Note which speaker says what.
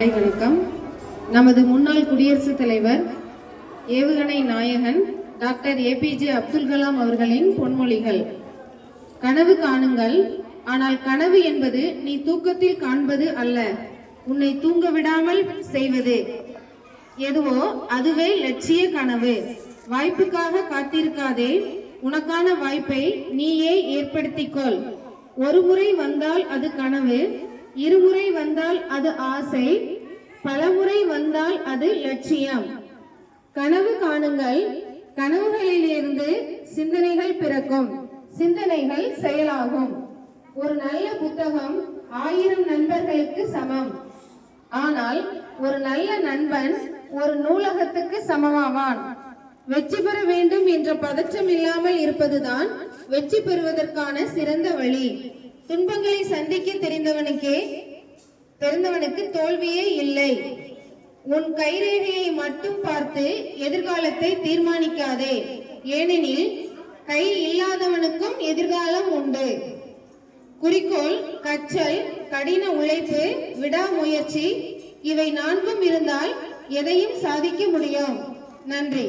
Speaker 1: வணக்கம். நமது முன்னாள் குடியரசுத் தலைவர் ஏவுகணை நாயகன் டாக்டர் APJ அப்துல் கலாம் அவர்களின் பொன்மொழிகள். கனவு காணுங்கள், ஆனால் கனவு என்பது நீ தூக்கத்தில் காண்பது அல்ல, உன்னை தூங்க விடாமல் செய்வது எதுவோ அதுவே லட்சிய கனவு. வாய்ப்புக்காக காத்திருக்காதே, உனக்கான வாய்ப்பை நீயே ஏற்படுத்திக்கொள். ஒரு முறை வந்தால் அது கனவு, இருமுறை வந்தால் அது ஆசை, பலமுறை வந்தால் அது லட்சியம். கனவு காணுங்கள், கனவுகளிலிருந்து சிந்தனைகள் பிறக்கும், சிந்தனைகள் செயலாகும். ஒரு நல்ல புத்தகம் 1000 நண்பர்களுக்கு சமம், ஆனால் ஒரு நல்ல நண்பன் ஒரு நூலகத்துக்கு சமமாவான். வெற்றி பெற வேண்டும் என்ற பதற்றம் இல்லாமல் இருப்பதுதான் வெற்றி பெறுவதற்கான சிறந்த வழி. துன்பங்களை சந்திக்க தெரிந்தவனுக்கு தோல்வியே இல்லை. உன் கைரேகையை மட்டும் பார்த்து எதிர்காலத்தை தீர்மானிக்காதே, ஏனெனில் கை இல்லாதவனுக்கும் எதிர்காலம் உண்டு. குறிக்கோள், கற்றல், கடின உழைப்பு, விடாமுயற்சி, இவை 4ம் இருந்தால் எதையும் சாதிக்க முடியும். நன்றி.